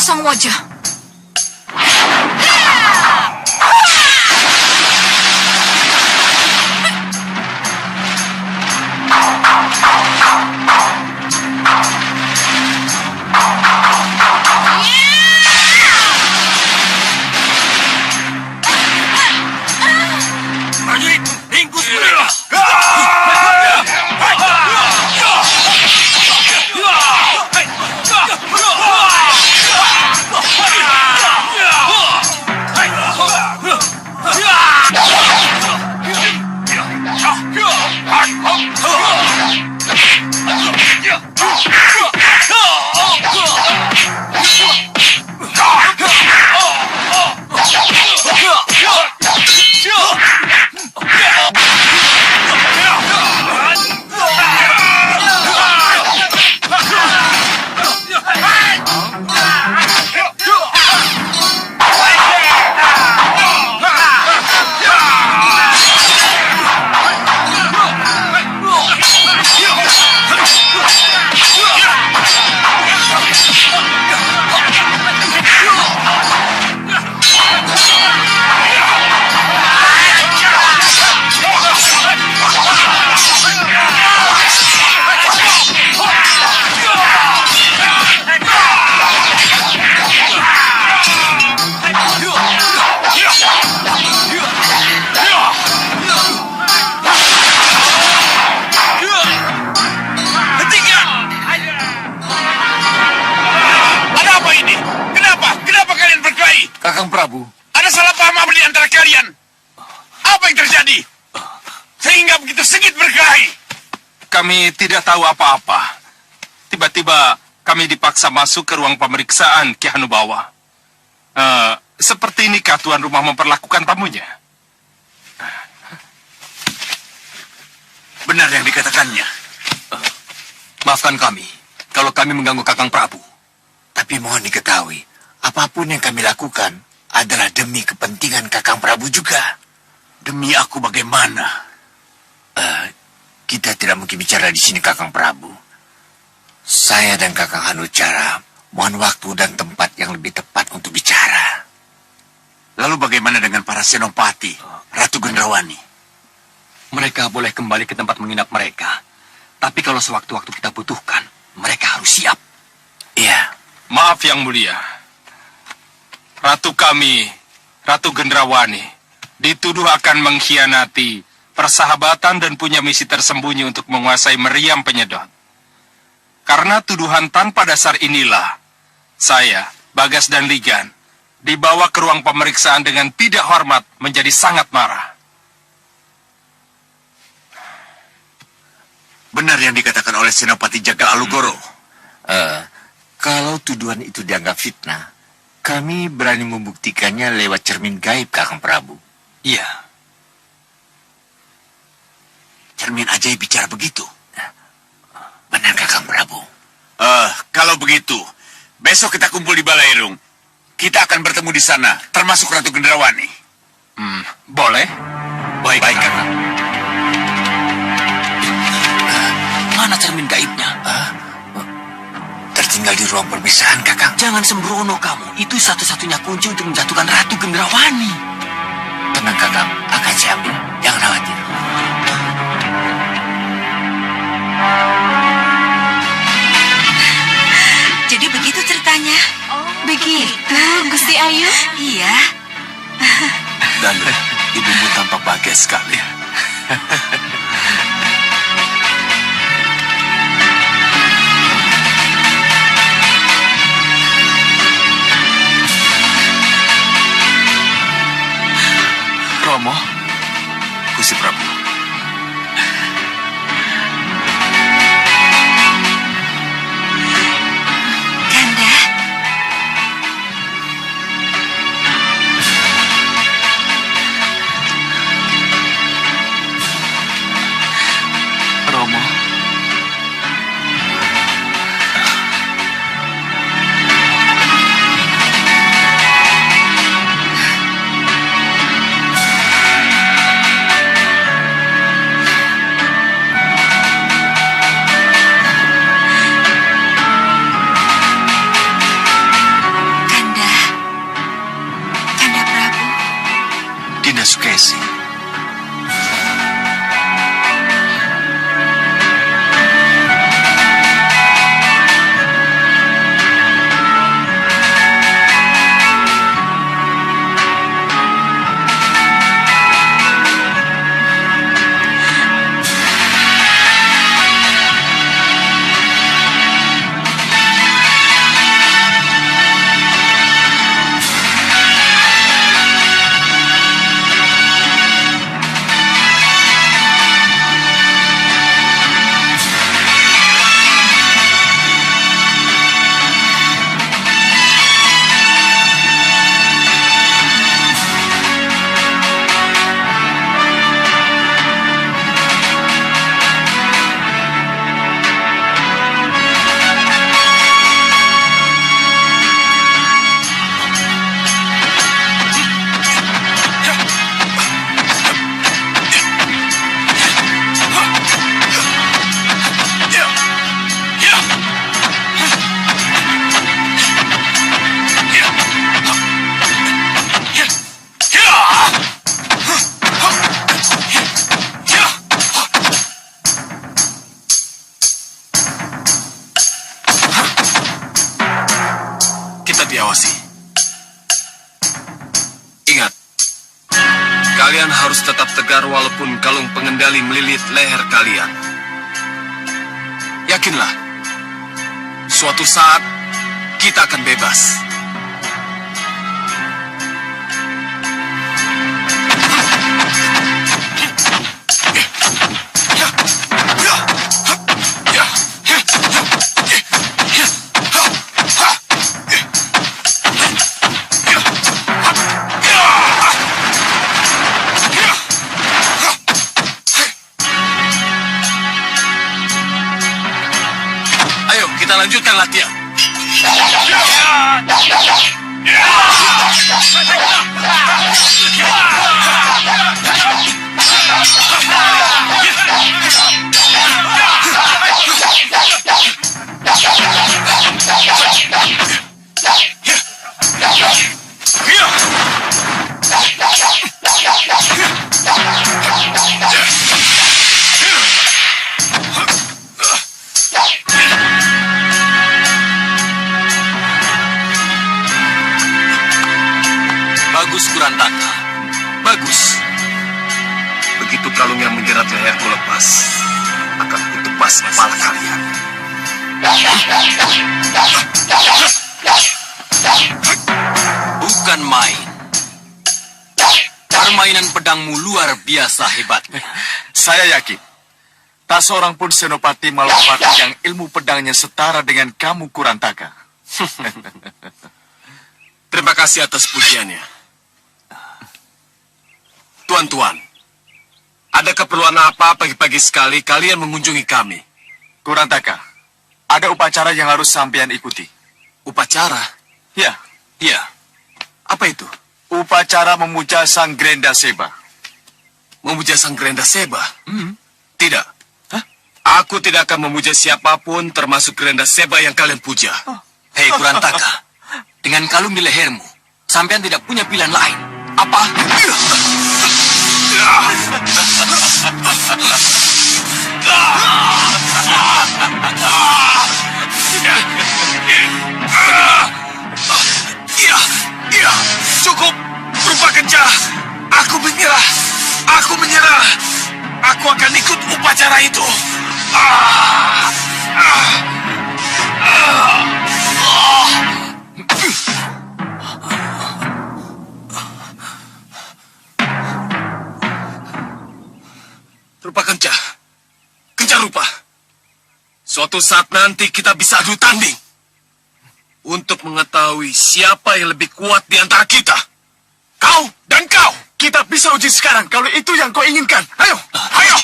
Sang Wajah. Prajurit, ringkus mereka. Kakang Prabu, Ada salah paham apa di antara kalian? Apa yang terjadi? Sehingga begitu sengit berkelahi. kami tidak tahu apa-apa. Tiba-tiba kami dipaksa masuk ke ruang pemeriksaan Ki Hanubawa. Seperti inikah tuan rumah memperlakukan tamunya? Benar yang dikatakannya. Maafkan kami kalau kami mengganggu Kakang Prabu. Tapi mohon diketahui, apapun yang kami lakukan adalah demi kepentingan Kakang Prabu juga. Demi aku bagaimana? Kita tidak mungkin bicara di sini, Kakang Prabu. Saya dan Kakang Hanucara mohon waktu dan tempat yang lebih tepat untuk bicara. Lalu bagaimana dengan para senopati, Ratu Gendrawani? Mereka boleh kembali ke tempat menginap mereka. Tapi kalau sewaktu-waktu kita butuhkan, mereka harus siap. Iya. Maaf yang mulia. Ratu kami, Ratu Gendrawani, dituduh akan mengkhianati persahabatan dan punya misi tersembunyi untuk menguasai meriam penyedot. Karena tuduhan tanpa dasar inilah, saya, Bagas dan Ligan, dibawa ke ruang pemeriksaan dengan tidak hormat menjadi sangat marah. Benar yang dikatakan oleh Senopati Jaga Alugoro. Kalau tuduhan itu dianggap fitnah, kami berani membuktikannya lewat cermin gaib, Kakang Prabu. Iya. Cermin ajaib bicara begitu. Benar, Kakang Prabu. Kalau begitu, besok kita kumpul di Balairung. Kita akan bertemu di sana, termasuk Ratu Gendrawani. Boleh? Baik, Kakang. Mana cermin gaibnya? Tertinggal di ruang pemeriksaan, Kakang. Jangan sembrono kamu. Itu satu-satunya kunci untuk menjatuhkan Ratu Gendrawani. Tenang, Kakang. Akan saya ambil. Jangan khawatir. Jadi begitu ceritanya. Begitu, Gusti Ayu? Iya. Dan ibumu tampak bahagia sekali. Romo, Gusti Prabu. Kanda, Romo. Dinda Sukesi. Diawasi. Ingat, kalian harus tetap tegar walaupun kalung pengendali melilit leher kalian. Yakinlah, suatu saat kita akan bebas. Kita lanjutkan latihan. Bagus, Kurantaka. Bagus. Begitu kalung yang menjerat leherku lepas, akan kutebas kepala kalian. Bukan main. Permainan pedangmu luar biasa hebatnya. Saya yakin, tak seorang pun senopati Malapati yang ilmu pedangnya setara dengan kamu, Kurantaka. Terima kasih atas pujiannya. Tuan-tuan, ada keperluan apa pagi-pagi sekali kalian mengunjungi kami? Kurantaka, ada upacara yang harus sampean ikuti. Upacara? Ya, Iya. Apa itu? upacara memuja Sang Grenda Seba. Memuja Sang Grenda Seba? Tidak. Hah? Aku tidak akan memuja siapapun termasuk Grenda Seba yang kalian puja. Hei Kurantaka, dengan kalung di lehermu, sampean tidak punya pilihan lain. Apa? Iya, cukup. Berupa kencah. Aku menyerah. Aku menyerah. Aku akan ikut upacara itu. Rupa kencah. Kencah rupa. Suatu saat nanti kita bisa adu tanding. Untuk mengetahui siapa yang lebih kuat di antara kita. Kau dan kau. Kita bisa uji sekarang kalau itu yang kau inginkan. Ayo, Ayo.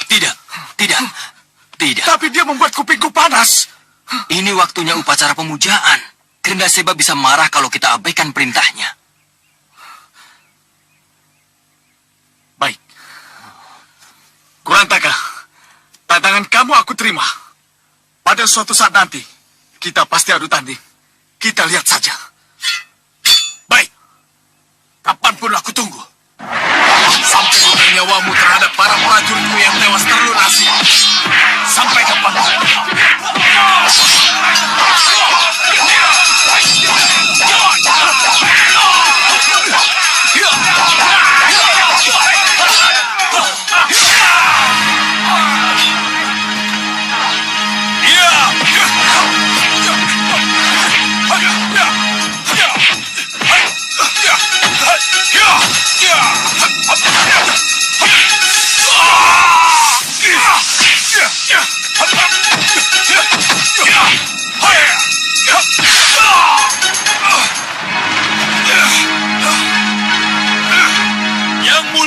Tidak. tapi dia membuat kupingku panas. Ini waktunya upacara pemujaan. Grenda Seba bisa marah kalau kita abaikan perintahnya. Baik. Kurantaka, tantangan kamu aku terima. Pada suatu saat nanti, kita pasti adu tanding. Kita lihat saja. Baik. Kapanpun aku tunggu.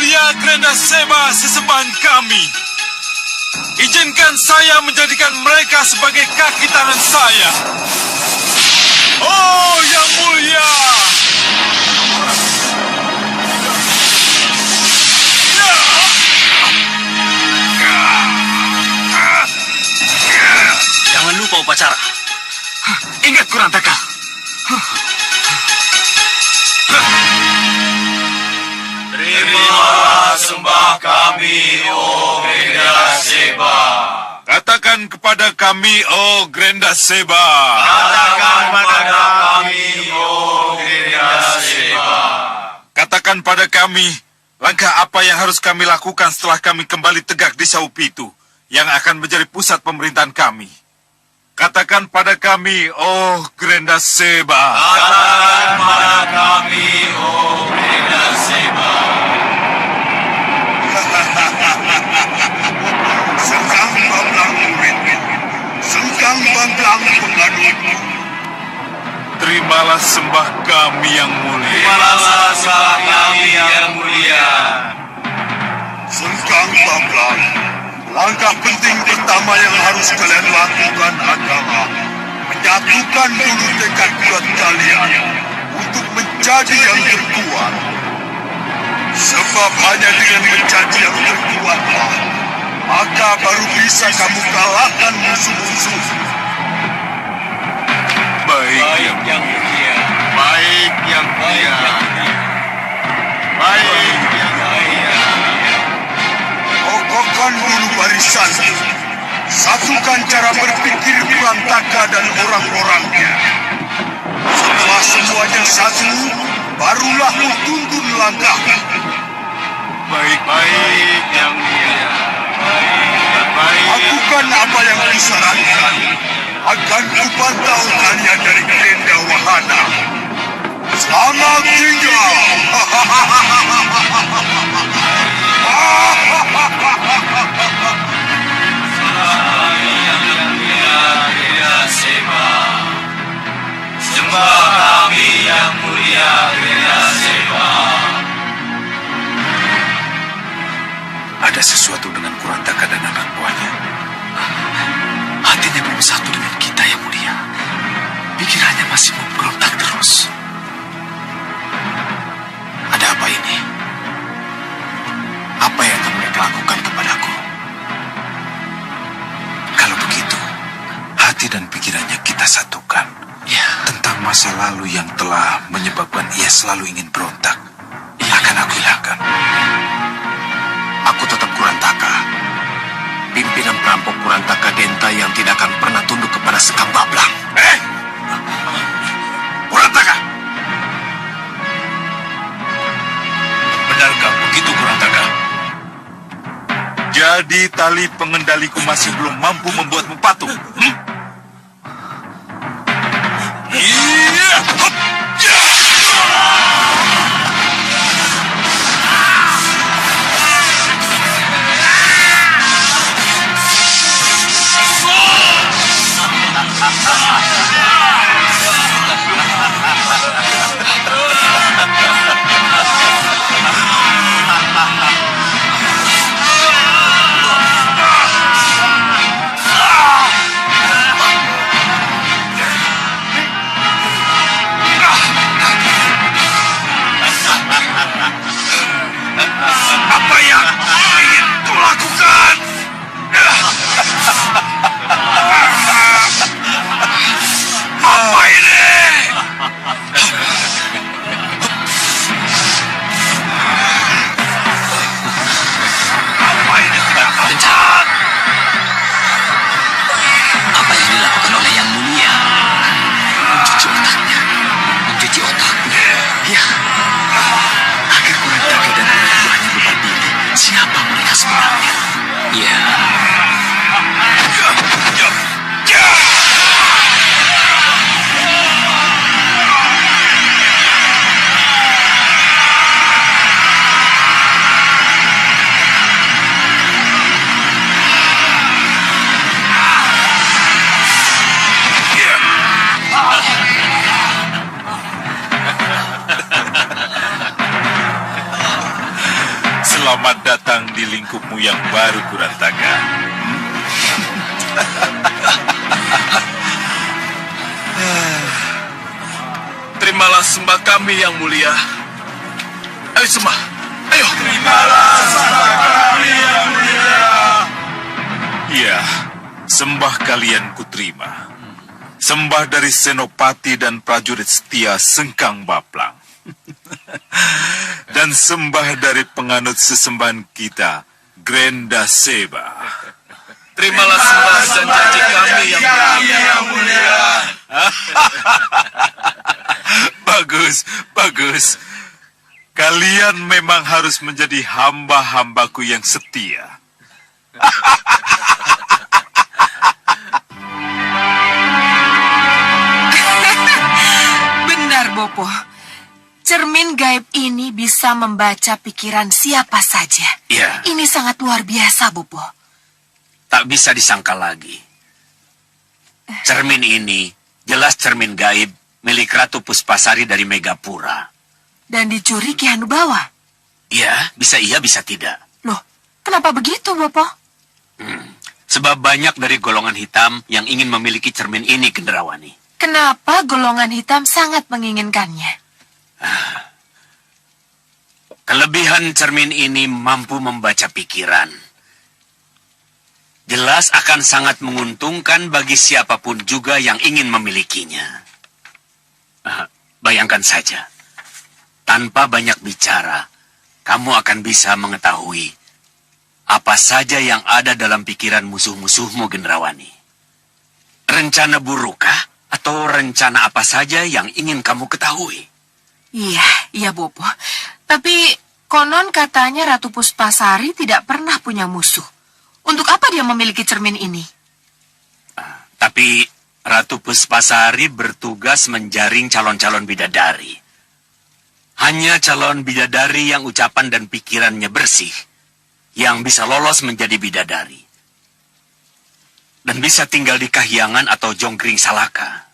mulia Granda Seba sesembahan kami. Izinkan saya menjadikan mereka sebagai kaki tangan saya. Oh, yang mulia! Jangan lupa upacara. Ingat Kurantaka. Terimalah sembah kami, oh Granda Seba. Katakan kepada kami, oh Granda Seba. Katakan pada kami, oh Granda Seba. Katakan pada kami, langkah apa yang harus kami lakukan setelah kami kembali tegak di Saupitu, yang akan menjadi pusat pemerintahan kami. Katakan pada kami, oh Granda Seba. Katakan pada kami, oh Granda Seba. Sengkang Bamblang murid, Sengkang Bamblang pengadut. Terimalah sembah kami yang mulia. Terimalah sembah kami yang mulia. Sengkang Bamblang, langkah penting pertama yang harus kalian lakukan adalah menyatukan dulu tekad kuat kalian untuk menjadi yang terkuat. Sebab hanya dengan menjadi yang terkuatlah, maka baru bisa kamu kalahkan musuh-musuh. Baik yang mulia. Baik yang mulia. Baik yang mulia. Kokohkan dulu barisan. Satukan cara berpikir Kurantaka dan orang-orangnya. Setelah semuanya satu, barulah tuntun langkah. Baik yang mulia. Baik. Lakukan apa yang disarankan. Akan kupantau kalian dari Grenda Wahana. Selamat tinggal. Sembah kami yang mulia Granda Seba. Ada sesuatu dengan Kurantaka dan anak buahnya. Hatinya belum satu dengan kita yang mulia. Pikirannya masih memberontak terus. Ada apa ini? Apa yang akan mereka lakukan kepadaku? Kalau begitu, hati dan pikirannya kita satukan. Ya. Tentang masa lalu yang telah menyebabkan ia selalu ingin berontak, akan aku hilangkan. Aku tetap Kurantaka, pimpinan perampok Kurantaka Denta yang tidak akan pernah tunduk kepada Sekam Bamblang. Kurantaka! Benarkah begitu, Kurantaka? Jadi tali pengendaliku masih belum mampu membuatmu patuh. Apa yang ingin kau lakukan? Apa ini? Apa ini? Kencang. Apa yang dilakukan oleh Yang Mulia? Mencuci otaknya. Mencuci otaknya. Ya. Agar Kurantaka dan anak buahnya lupa diri. Siapa Selamat datang di lingkupmu yang baru, Kurantaka. Terimalah sembah kami yang mulia. Ayo sembah, ayo. Ya, sembah kalian kuterima. Sembah dari senopati dan prajurit setia Sengkang Baplang. Dan sembah dari penganut sesembahan kita, Grenda Seba. Terimalah sembah dan janji kami yang mulia. Bagus, bagus. Kalian memang harus menjadi hamba-hambaku yang setia. Benar, Bopo. Cermin gaib ini bisa membaca pikiran siapa saja. Ya. Ini sangat luar biasa, Bopo. Tak bisa disangka lagi. Cermin ini jelas cermin gaib milik Ratu Puspasari dari Megapura. Dan dicuri Ki Hanubawa. Ya, bisa iya, bisa tidak. Loh, kenapa begitu, Bopo? Sebab banyak dari golongan hitam yang ingin memiliki cermin ini, Gendrawani. Kenapa golongan hitam sangat menginginkannya? Kelebihan cermin ini mampu membaca pikiran. Jelas akan sangat menguntungkan bagi siapapun juga yang ingin memilikinya. Bayangkan saja, tanpa banyak bicara, kamu akan bisa mengetahui apa saja yang ada dalam pikiran musuh-musuhmu, Gendrawani. Rencana burukkah atau rencana apa saja yang ingin kamu ketahui? Iya, Bopo. Tapi konon katanya Ratu Puspasari tidak pernah punya musuh. Untuk apa dia memiliki cermin ini? Tapi Ratu Puspasari bertugas menjaring calon-calon bidadari. Hanya calon bidadari yang ucapan dan pikirannya bersih yang bisa lolos menjadi bidadari. Dan bisa tinggal di Kahyangan atau Jonggring Salaka.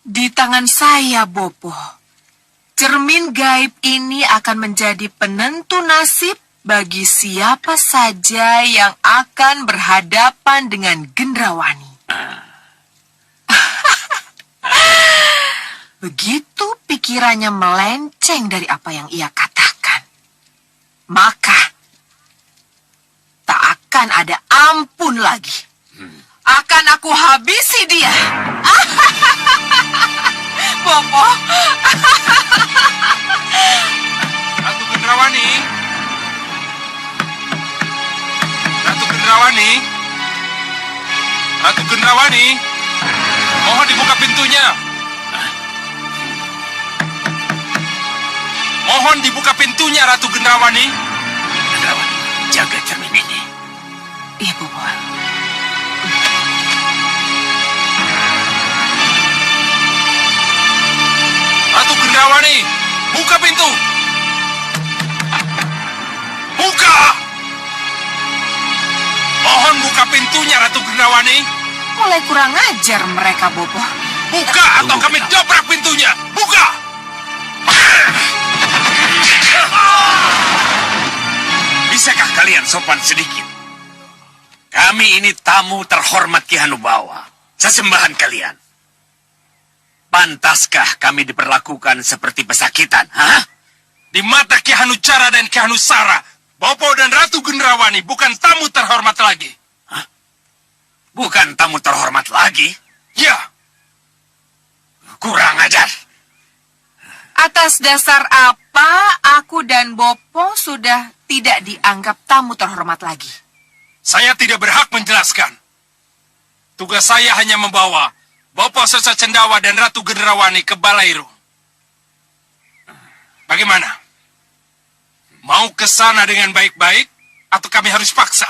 Di tangan saya, Bopo. Cermin gaib ini akan menjadi penentu nasib bagi siapa saja yang akan berhadapan dengan Gendrawani. Begitu pikirannya melenceng dari apa yang ia katakan, maka tak akan ada ampun lagi. Akan aku habisi dia. Bopo. Ratu Gendrawani. Ratu Gendrawani. Ratu Gendrawani. Mohon dibuka pintunya. Mohon dibuka pintunya, Ratu Gendrawani. Gendrawani, jaga cermin ini. Iya, Bopo. Ratu Gendrawani, buka pintu. Buka. Mohon buka pintunya, Ratu Gendrawani. Mulai kurang ajar mereka, Bopo. Buka atau kami dobrak pintunya. Buka. Bisakah kalian sopan sedikit? Kami ini tamu terhormat Ki Hanubawa. Sesembahan kalian. Pantaskah kami diperlakukan seperti pesakitan? Hah? Di mata Ki Hanucara dan Ki Hanusara, Bopo dan Ratu Gendrawani bukan tamu terhormat lagi. Hah? Bukan tamu terhormat lagi? Ya, Kurang ajar. Atas dasar apa aku dan Bopo sudah tidak dianggap tamu terhormat lagi? saya tidak berhak menjelaskan. Tugas saya hanya membawa Bopo Sesa Cendawa dan Ratu Gendrawani ke Balairung. Bagaimana? Mau ke sana dengan baik-baik atau kami harus paksa?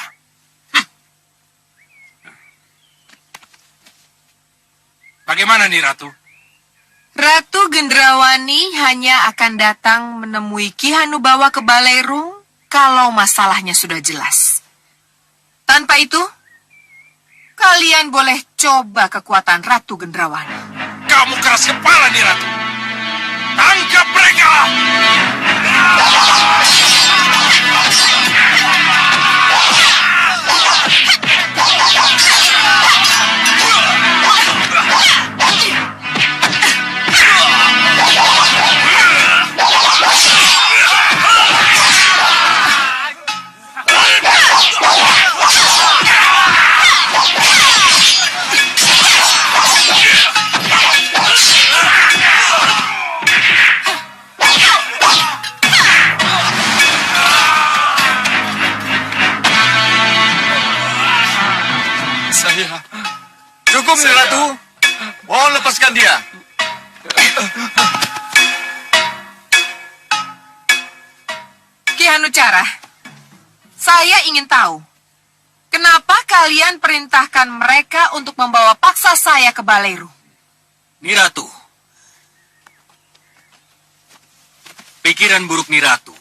Bagaimana nih, Ratu? Ratu Gendrawani hanya akan datang menemui Ki Hanubawa ke Balairung kalau masalahnya sudah jelas. Tanpa itu, Kalian boleh coba kekuatan Ratu Gendrawani. Kamu keras kepala nih, Ratu. Tangkap mereka! Cukup, Nih Ratu. Mohon lepaskan dia. Ki Hanucara, saya ingin tahu, kenapa kalian perintahkan mereka untuk membawa paksa saya ke Baleru? Nih Ratu. Pikiran buruk Nih Ratu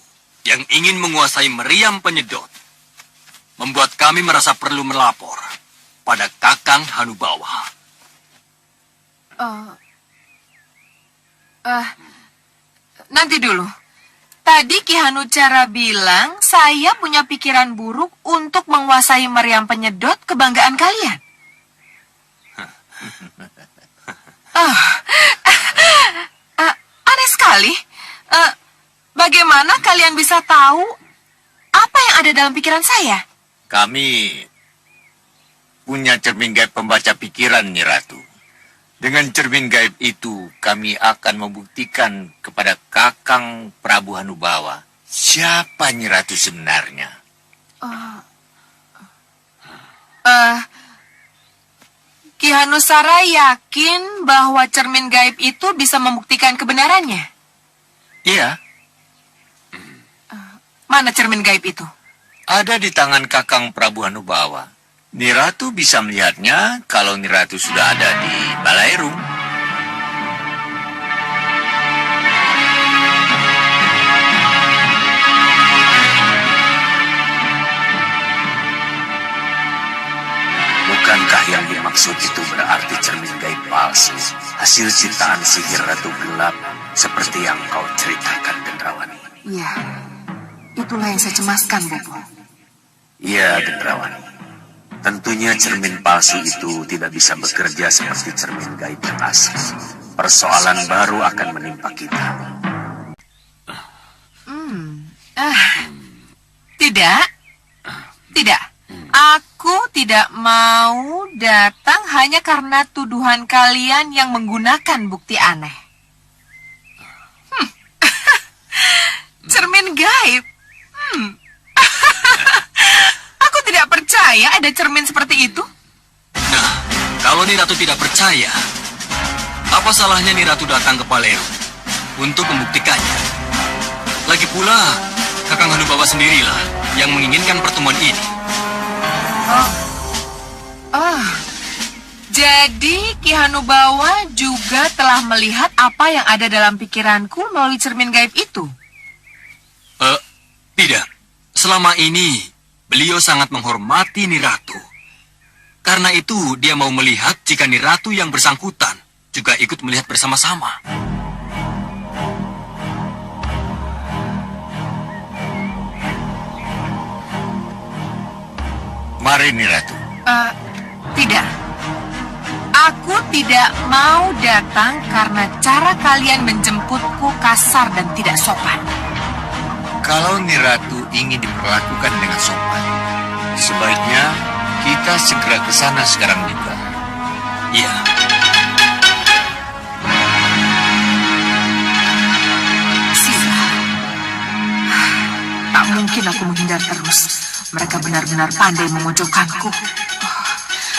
yang ingin menguasai meriam penyedot membuat kami merasa perlu melapor pada Kakang Hanubawa. Nanti dulu. Tadi Ki Hanucara bilang saya punya pikiran buruk untuk menguasai meriam penyedot kebanggaan kalian. Aneh sekali. Bagaimana kalian bisa tahu apa yang ada dalam pikiran saya? Kami punya cermin gaib pembaca pikiran, Nyi Ratu. Dengan cermin gaib itu, kami akan membuktikan kepada Kakang Prabu Hanubawa siapa Nyi Ratu sebenarnya. Ki Hanusara yakin bahwa cermin gaib itu bisa membuktikan kebenarannya? Iya, Mana cermin gaib itu? ada di tangan Kakang Prabu Hanubawa. Nyi Ratu bisa melihatnya kalau Nyi Ratu sudah ada di Balairung. Bukankah yang dimaksud itu berarti cermin gaib palsu, hasil ciptaan sihir Ratu Gelap, seperti yang kau ceritakan, Gendrawani? Iya, itulah yang saya cemaskan, Bopo. Iya, Gendrawani. Tentunya cermin palsu itu tidak bisa bekerja seperti cermin gaib yang asli. Persoalan baru akan menimpa kita. Tidak. Aku tidak mau datang hanya karena tuduhan kalian yang menggunakan bukti aneh. Cermin gaib. Aku tidak percaya ada cermin seperti itu. Nah, kalau Nyi Ratu tidak percaya, apa salahnya Nyi Ratu datang ke Baleru untuk membuktikannya? Lagi pula, Kakang Hanubawa sendirilah yang menginginkan pertemuan ini. Jadi Ki Hanubawa juga telah melihat apa yang ada dalam pikiranku melalui cermin gaib itu. Tidak. Selama ini, beliau sangat menghormati Nyi Ratu. Karena itu, dia mau melihat jika Nyi Ratu yang bersangkutan juga ikut melihat bersama-sama. Mari, Nyi Ratu. Tidak. Aku tidak mau datang karena cara kalian menjemputku kasar dan tidak sopan. Kalau Nyi Ratu ingin diperlakukan dengan sopan, sebaiknya kita segera ke sana sekarang juga. Iya. Sila. Tak mungkin aku menghindar terus. Mereka benar-benar pandai memojokkanku.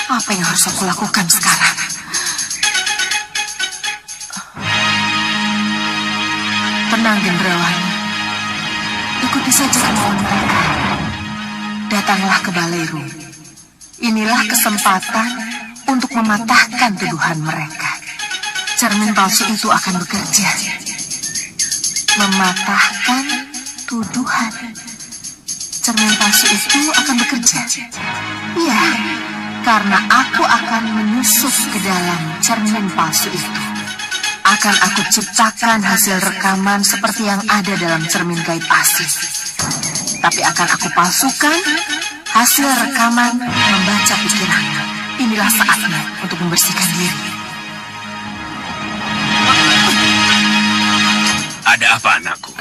Apa yang harus aku lakukan sekarang? Tenang, Gendrawani. Ikuti saja kemauan mereka. Datanglah ke Baleru. Inilah kesempatan untuk mematahkan tuduhan mereka. Cermin palsu itu akan bekerja. Mematahkan tuduhan. Cermin palsu itu akan bekerja. Iya, karena aku akan menyusup ke dalam cermin palsu itu. Akan aku ciptakan hasil rekaman seperti yang ada dalam cermin gaib asli. Tapi akan aku palsukan hasil rekaman membaca pikiran. Inilah saatnya untuk membersihkan diri. Ada apa, anakku?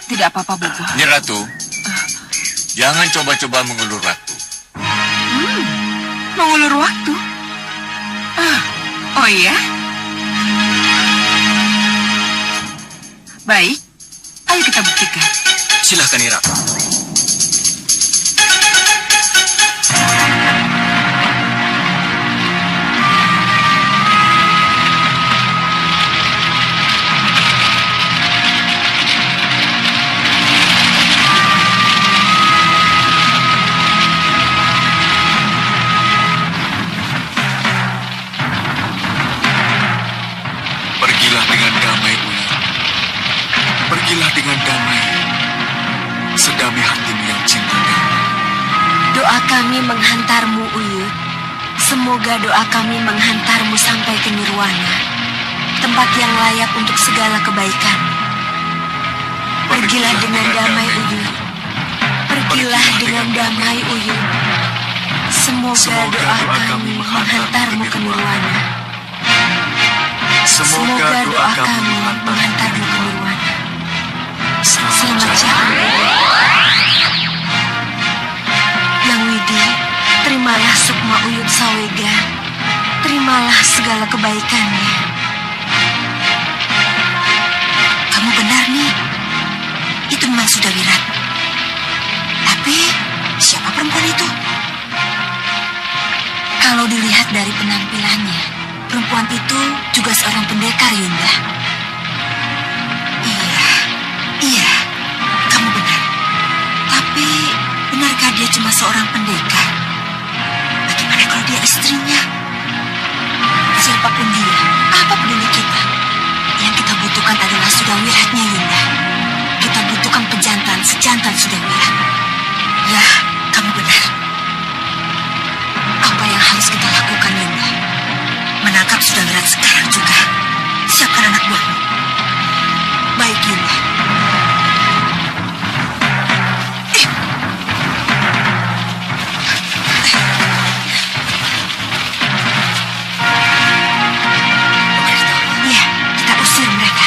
Tidak apa-apa, Bobo. Nyi Ratu, jangan coba-coba mengulur waktu. Mengulur waktu? Oh iya? Baik, ayo kita buktikan. Silahkan, Nyi Ratu. Pergilah dengan damai, Uyut. Pergilah dengan damai. Sedamai hatimu yang cinta damai. Doa kami menghantarmu, Uyut. Semoga doa kami menghantarmu sampai ke nirwana, tempat yang layak untuk segala kebaikan. Pergilah dengan damai, Uyut. Pergilah dengan damai, Uyut. Semoga doa kami menghantarmu ke nirwana. Semoga doa kami menghantarmu ke nirwana. Selamat jalan. Yang Widi, terimalah sukma Uyut Sawega. Terimalah segala kebaikannya. Kamu benar nih. Itu memang sudah Wirat. Tapi siapa perempuan itu? Kalau dilihat dari penampilannya, perempuan itu juga seorang pendekar, Yunda. Iya, kamu benar. Tapi benarkah dia cuma seorang pendekar? Bagaimana kalau dia istrinya? Siapapun dia, apa peduli kita? Yang kita butuhkan adalah Sudawiratnya, Yunda. Kita butuhkan pejantan sejantan Sudawirat. Ya, kamu benar. Apa yang harus kita lakukan, Yunda? Menangkap Sudawirat sekarang juga. Siapkan anak buahmu. Baik, Yunda. Iya, kita usir mereka.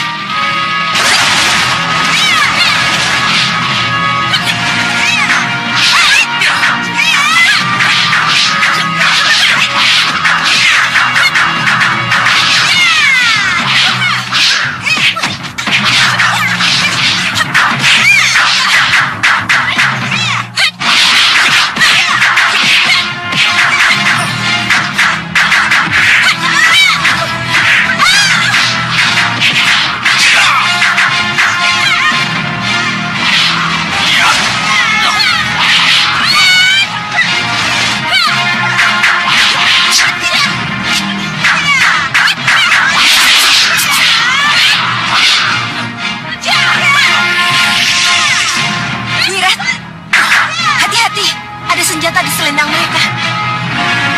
Senjata di selendang mereka.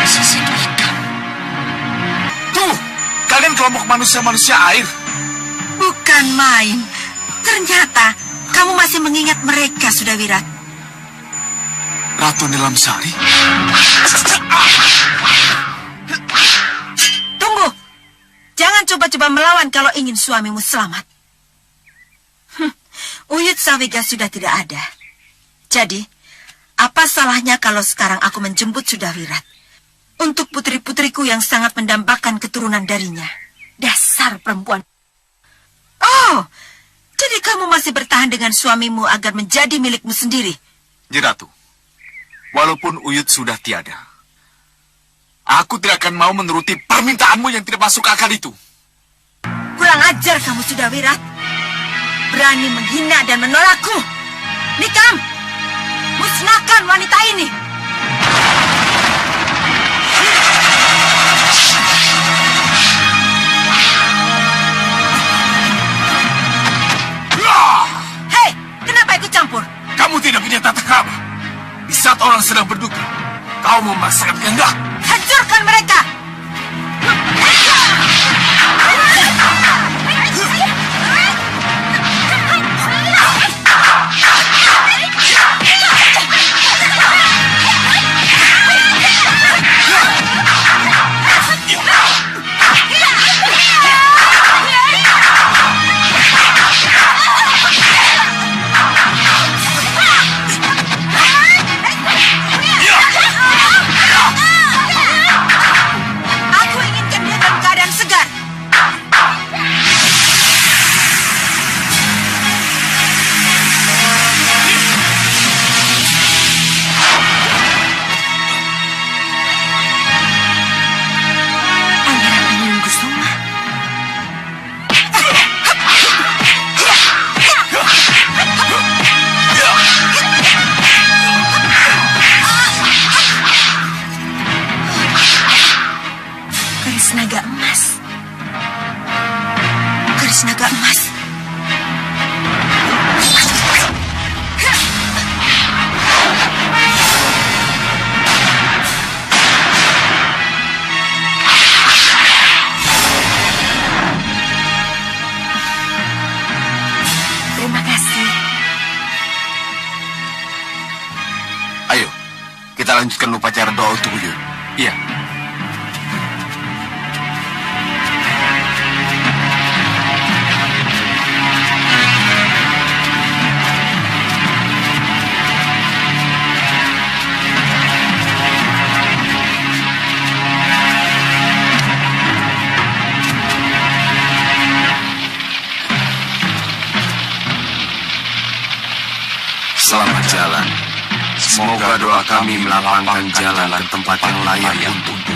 Sisi hitam. Tuh, kalian kelompok manusia-manusia air. Bukan main. Ternyata kamu masih mengingat mereka, Sudawirat. Ratu Nilamsari. Tunggu. Jangan coba-coba melawan kalau ingin suamimu selamat. Uyut Sawega sudah tidak ada. Jadi, apa salahnya kalau sekarang aku menjemput Sudawirat untuk putri-putriku yang sangat mendambakan keturunan darinya? Dasar perempuan. Oh, jadi kamu masih bertahan dengan suamimu agar menjadi milikmu sendiri? Nyi Ratu, walaupun Uyut sudah tiada, aku tidak akan mau menuruti permintaanmu yang tidak masuk akal itu. Kurang ajar kamu, Sudawirat. Berani menghina dan menolakku. Nikam! Musnahkan wanita ini. Hei, kenapa ikut campur? Kamu tidak punya tata krama. Di saat orang sedang berduka, kau memaksa Garis naga emas. Terima kasih. Ayo, kita lanjutkan upacara doa untuk Uyut. Iya. Selamat jalan. Semoga doa kami melapangkan jalan ke tempat yang layak untukmu.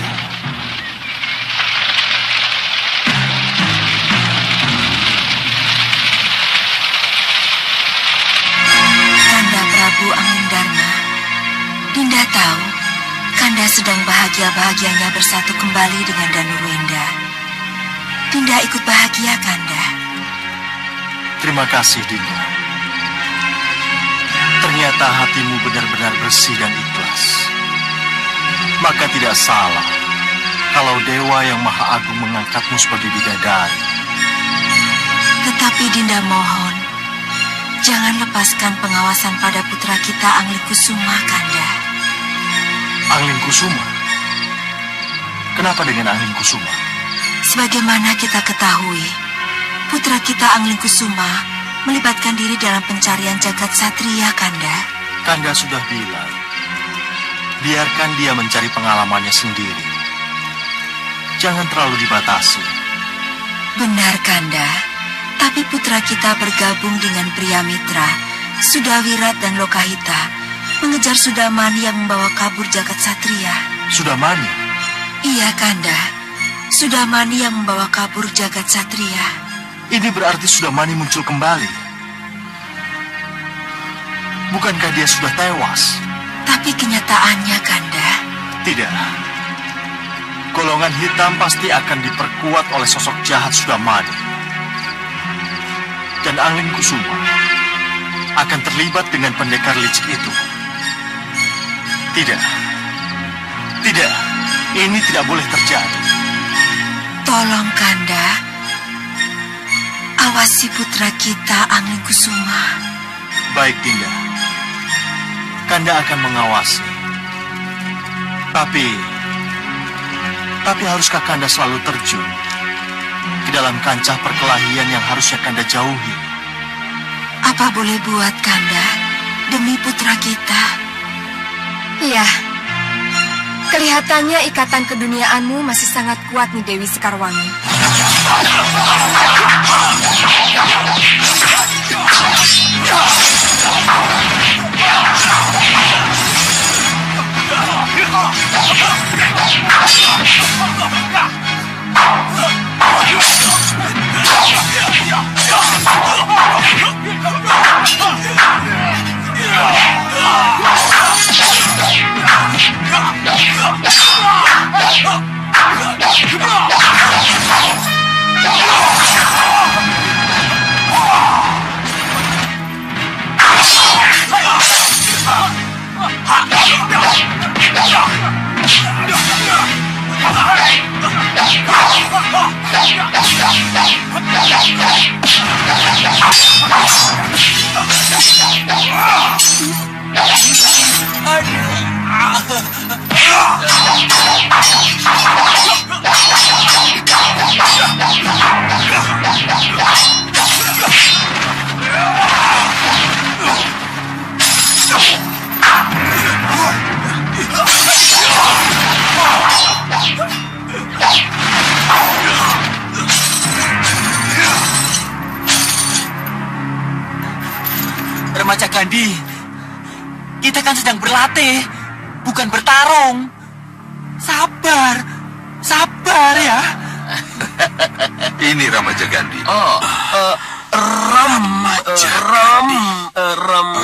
Kanda Prabu Angindarma, Dinda tahu Kanda sedang bahagia-bahagianya bersatu kembali dengan Danurwenda. Dinda ikut bahagia, Kanda. Terima kasih, Dinda. Ternyata hatimu benar-benar bersih dan ikhlas. Maka tidak salah kalau Dewa yang Maha Agung mengangkatmu sebagai bidadari. Tetapi Dinda mohon, jangan lepaskan pengawasan pada putra kita Anglikusuma, Kanda. Anglingkusuma? Kenapa dengan Anglingkusuma? Sebagaimana kita ketahui, putra kita Anglingkusuma melibatkan diri dalam pencarian jagat satria, Kanda. Kanda sudah bilang, biarkan dia mencari pengalamannya sendiri. Jangan terlalu dibatasi. Benar, Kanda. Tapi putra kita bergabung dengan pria mitra, Sudawirat dan Lokahita, mengejar Sudamani yang membawa kabur jagat satria. Sudamani? Iya, Kanda. Sudamani yang membawa kabur jagat satria. Ini berarti Sudamani muncul kembali. Bukankah dia sudah tewas? Tapi kenyataannya, Kanda. Tidak. Golongan hitam pasti akan diperkuat oleh sosok jahat Sudamani. Dan Anglingkusuma akan terlibat dengan pendekar licik itu. Tidak. Tidak. Ini tidak boleh terjadi. Tolong, Kanda. Awasi putra kita Anglingkusuma. Baik, Dinda. Kanda akan mengawasi. Tapi haruskah Kanda selalu terjun ke dalam kancah perkelahian yang harusnya Kanda jauhi? Apa boleh buat, Kanda, demi putra kita? Iya. Kelihatannya ikatan keduniaanmu masih sangat kuat nih, Dewi Sekarwangi. Remaja Gandhi, kita kan sedang berlatih, bukan bertarung. Sabar, sabar ya. Ini Ramaja Gandhi.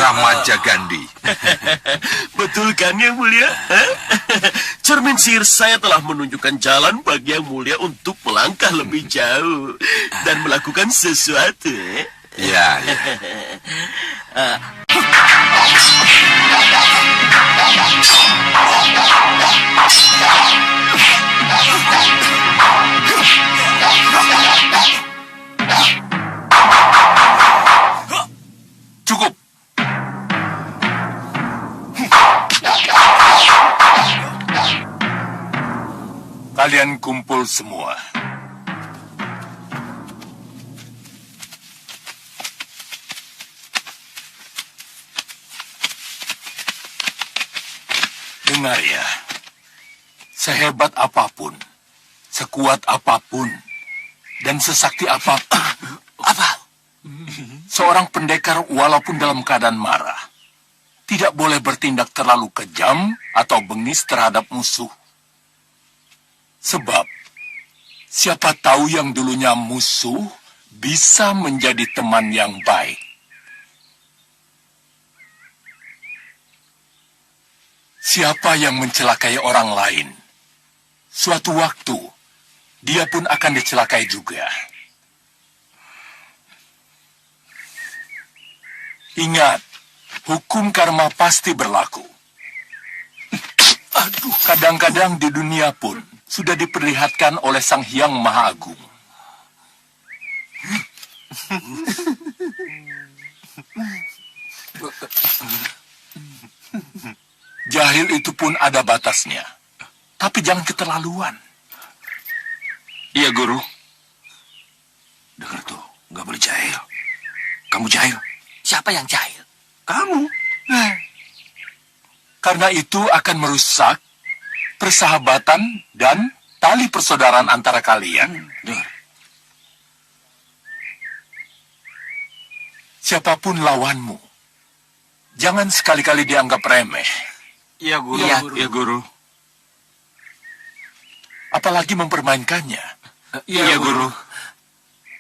Ramaja Gandhi. Betul kan yang mulia? Cermin sihir saya telah menunjukkan jalan bagi yang mulia untuk melangkah lebih jauh dan melakukan sesuatu. Ya, ya. Cukup. Kalian kumpul semua. Dengar ya, sehebat apapun, sekuat apapun, dan sesakti apapun, seorang pendekar walaupun dalam keadaan marah, tidak boleh bertindak terlalu kejam atau bengis terhadap musuh. Sebab, siapa tahu yang dulunya musuh bisa menjadi teman yang baik. Siapa yang mencelakai orang lain, suatu waktu dia pun akan dicelakai juga. Ingat, hukum karma pasti berlaku. Kadang-kadang di dunia pun sudah diperlihatkan oleh Sang Hyang Maha Agung. Jahil itu pun ada batasnya. Tapi jangan keterlaluan. Iya, Guru. Dengar tuh, nggak boleh jahil. Kamu jahil. Siapa yang jahil? Kamu. Karena itu akan merusak persahabatan dan tali persaudaraan antara kalian. Dengar. Siapapun lawanmu, jangan sekali-kali dianggap remeh. Iya, Guru. Iya, Guru. Apalagi mempermainkannya. Iya, Guru.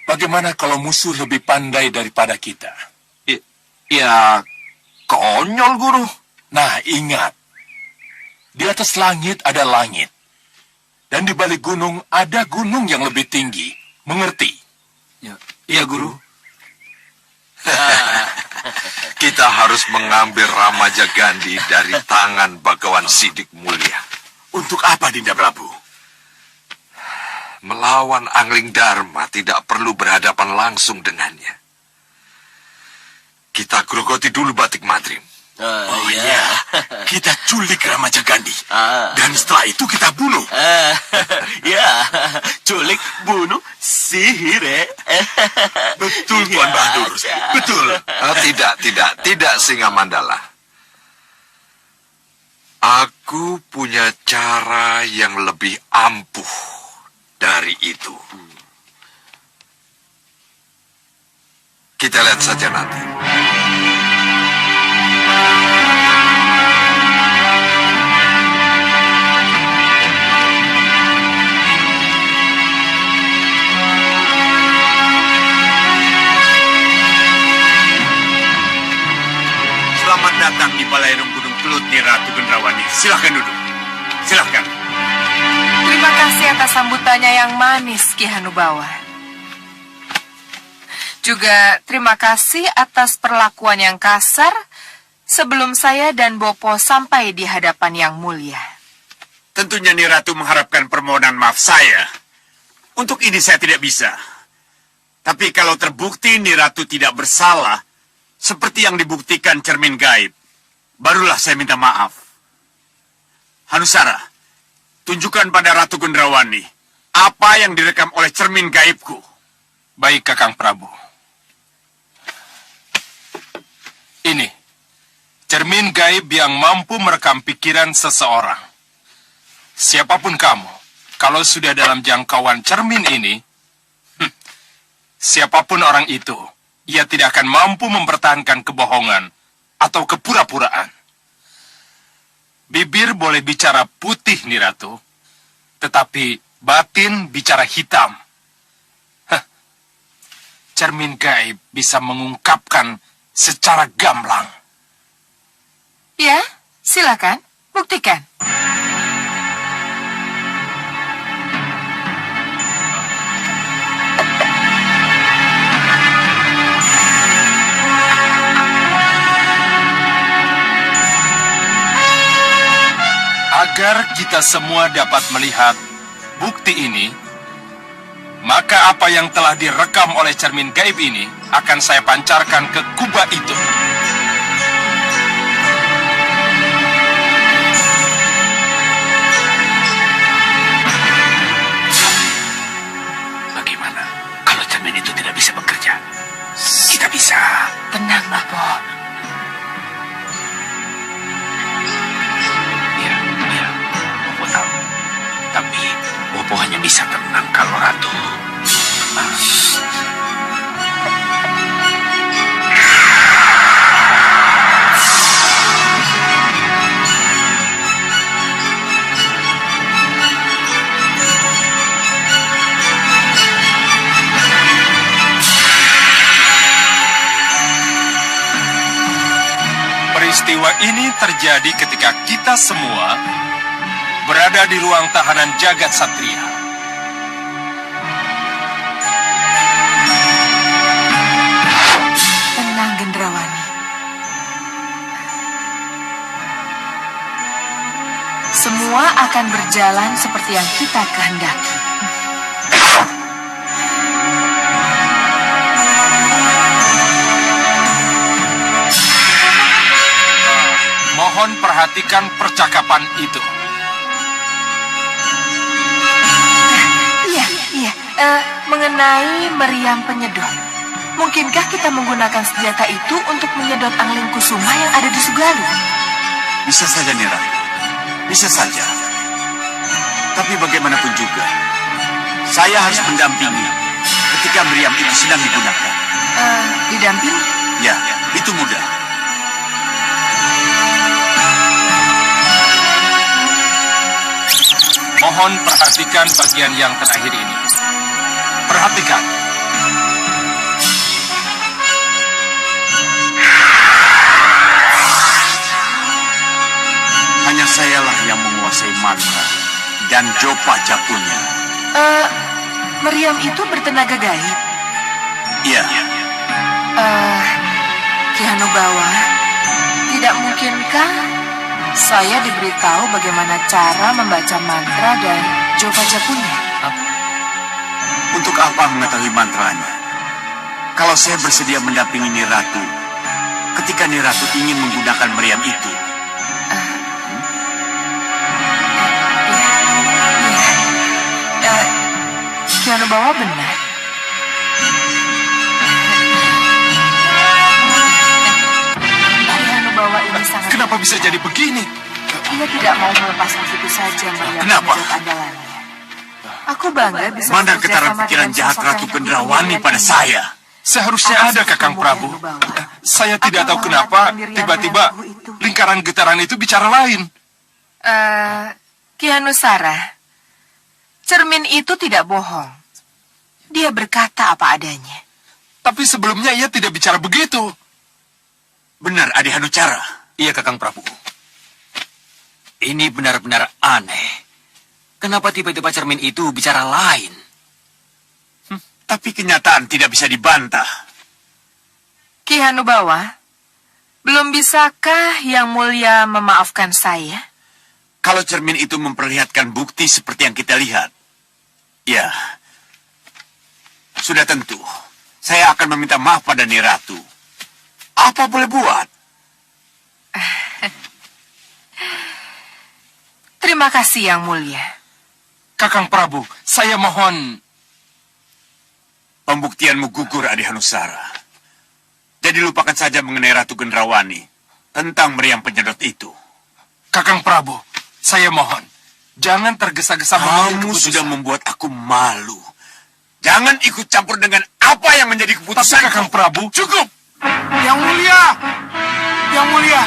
Bagaimana kalau musuh lebih pandai daripada kita? Ya, konyol, Guru. Nah, ingat. Di atas langit ada langit. Dan di balik gunung ada gunung yang lebih tinggi. Mengerti? Iya, Guru. Kita harus mengambil Ramaja Gandhi dari tangan Bagawan Sidik Mulia. Untuk apa, Dinda Prabu? Melawan Angling Dharma tidak perlu berhadapan langsung dengannya. Kita grogoti dulu Batik Madrim. Oh iya, kita culik Ramaja Gandhi. Dan setelah itu kita bunuh. Ya, culik, bunuh, sihir, Betul, Tuan Bahadur. Betul. Tidak, Singa Mandala. Aku punya cara yang lebih ampuh dari itu. Kita lihat saja nanti. Selamat datang di Balairung Gunung Kelut, nih Ratu Gendrawani. Silahkan duduk. Silahkan. Terima kasih atas sambutannya yang manis, Ki Hanubawa. Juga terima kasih atas perlakuan yang kasar sebelum saya dan Bopo sampai di hadapan yang mulia. Tentunya nih Ratu mengharapkan permohonan maaf saya. Untuk ini saya tidak bisa. Tapi kalau terbukti nih Ratu tidak bersalah, seperti yang dibuktikan cermin gaib, barulah saya minta maaf. Hanusara, tunjukkan pada Ratu Gendrawani apa yang direkam oleh cermin gaibku. Baik, Kakang Prabu. Ini, cermin gaib yang mampu merekam pikiran seseorang. Siapapun kamu, kalau sudah dalam jangkauan cermin ini, siapapun orang itu, ia tidak akan mampu mempertahankan kebohongan atau kepura-puraan. Bibir boleh bicara putih, nih Ratu, tetapi batin bicara hitam. cermin gaib bisa mengungkapkan secara gamblang. Ya, silakan, buktikan. Agar kita semua dapat melihat bukti ini, maka apa yang telah direkam oleh cermin gaib ini akan saya pancarkan ke kubah itu. Bagaimana kalau cermin itu tidak bisa bekerja? Kita bisa. Tenang, Bopo. Iya, Bopo tahu. Tapi Bopo hanya bisa tenang kalau Ratu tenang. Peristiwa ini terjadi ketika kita semua berada di ruang tahanan Jagat Satria. Tenang, Gendrawani. Semua akan berjalan seperti yang kita kehendaki. Mohon perhatikan percakapan itu. Iya. Mengenai meriam penyedot. Mungkinkah kita menggunakan senjata itu untuk menyedot angling kusuma yang ada di Sugalu? Bisa saja, Nira. Bisa saja. Tapi bagaimanapun juga, saya harus mendampingi ketika meriam itu sedang digunakan. Didampingi? Ya, itu mudah. Mohon perhatikan bagian yang terakhir ini. Perhatikan. Hanya sayalah yang menguasai mantra dan jopa japunya. Meriam itu bertenaga gaib. Iya. Ki Hanubawa, tidak mungkinkah saya diberitahu bagaimana cara membaca mantra dan jopa japunya? Untuk apa mengetahui mantranya? Kalau saya bersedia mendampingi Niratu ketika Niratu ingin menggunakan meriam itu. Ki Hanubawa benar. Ki Hanubawa ini sangat... Kenapa bisa jadi begini? Ia tidak mau melepaskan begitu saja meriam Kenapa? penyedot andalannya. Aku bangga bisa Mana bekerja getaran sama pikiran dengan jahat sosok Ratu yang Gendrawani mulia pada ini. saya? Seharusnya Akan ada, sesuatu Kakang yang Prabu. Hanubawa. Saya tidak Aku tahu menghormati kenapa pendirian tiba-tiba Prabu itu. lingkaran getaran itu bicara lain. Ki Hanusara, cermin itu tidak bohong. Dia berkata apa adanya. Tapi sebelumnya ia tidak bicara begitu. Benar, Adi Hanucara. Iya, Kakang Prabu. Ini benar-benar aneh. Kenapa tiba-tiba cermin itu bicara lain? Tapi kenyataan tidak bisa dibantah. Ki Hanubawa, belum bisakah Yang Mulia memaafkan saya? Kalau cermin itu memperlihatkan bukti seperti yang kita lihat, ya, sudah tentu. Saya akan meminta maaf pada Niratu. Apa boleh buat? Terima kasih Yang Mulia. Kakang Prabu, saya mohon... Pembuktianmu gugur, Adi Hanusara. Jadi lupakan saja mengenai Ratu Gendrawani tentang meriam penyedot itu. Kakang Prabu, saya mohon. Jangan tergesa-gesa mengambil Kamu keputusan. sudah membuat aku malu. Jangan ikut campur dengan apa yang menjadi Tapi keputusan. Kakang Prabu... Cukup! Yang Mulia! Yang Mulia!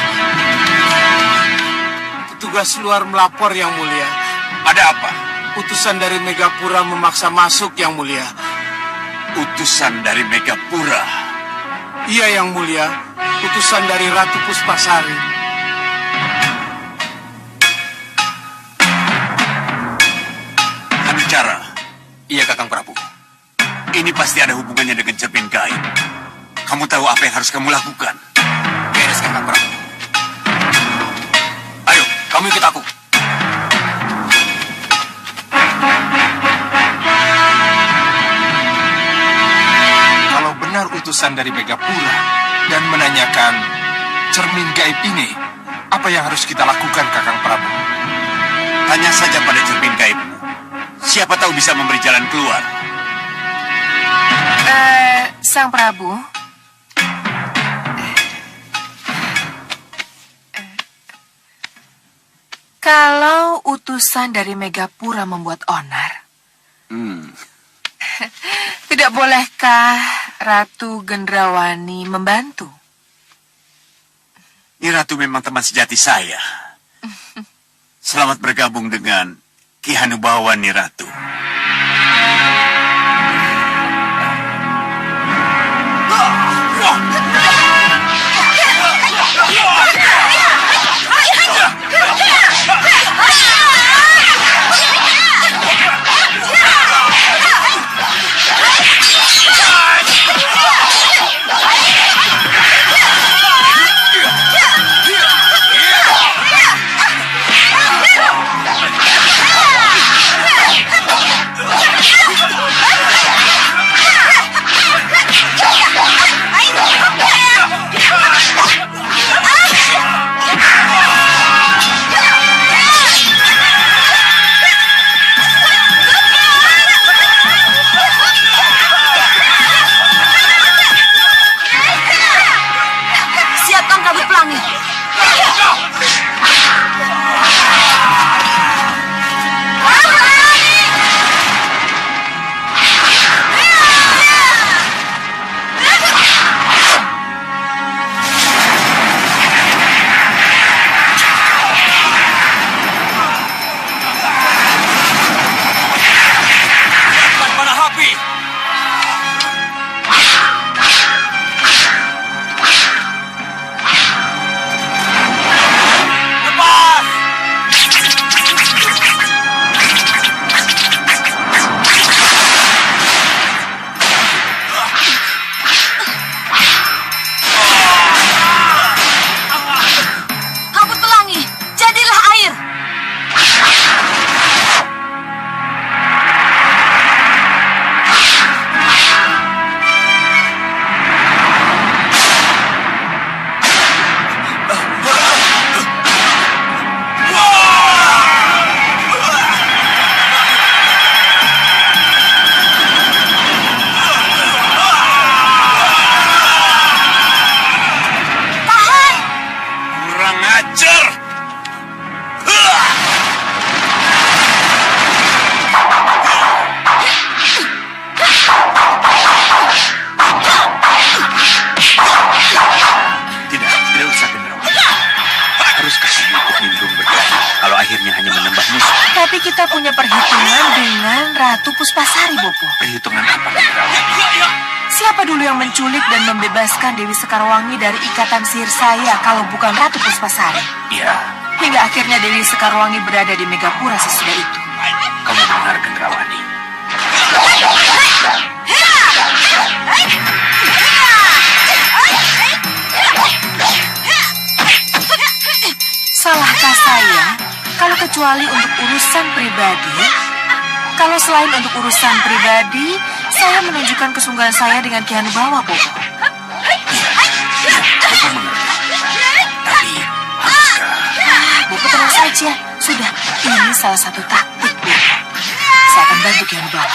Petugas luar melapor, Yang Mulia. Ada apa? Utusan dari Megapura memaksa masuk, Yang Mulia. utusan dari Megapura. Iya, Yang Mulia. Utusan dari Ratu Puspasari. Bicara. Iya, Kakang Prabu. Ini pasti ada hubungannya dengan cermin gaib. Kamu tahu apa yang harus kamu lakukan? Beres, Kakang Prabu. Ayo, kamu ikut aku. Kalau benar utusan dari Megapura dan menanyakan cermin gaib ini, apa yang harus kita lakukan, Kakang Prabu? Tanya saja pada cermin gaibmu. Siapa tahu bisa memberi jalan keluar. Sang Prabu. Kalau utusan dari Megapura membuat onar, tidak bolehkah Ratu Gendrawani membantu? Ni Ratu memang teman sejati saya. Selamat bergabung dengan Ki Hanubawa, Ni Ratu. Siapkan kabut pelangi. Kabut pelangi, jadilah air. Kurang ajar! Tidak usah Gendrawani. Haruskah kamu ikut nimbrung berkelahi kalau akhirnya hanya menambah musuh? Tapi kita punya perhitungan dengan Ratu Puspasari, Bopo. Perhitungan apa, Gendrawani? Siapa dulu yang menculik dan membebaskan Dewi Sekarwangi dari ikatan sihir saya kalau bukan Ratu Puspasari? Ya, Hingga akhirnya Dewi Sekarwangi berada di Megapura sesudah itu. kamu benar, Gendrawani. Salahkah saya kalau kecuali untuk urusan pribadi? Kalau selain untuk urusan pribadi, saya menunjukkan kesungguhan saya dengan Ki Hanubawa, Bopo. Aku mengerti. Tapi, haruskah... Bopo tenang saja. Sudah, ini salah satu taktik, Bopo. Saya akan bantu Ki Hanubawa.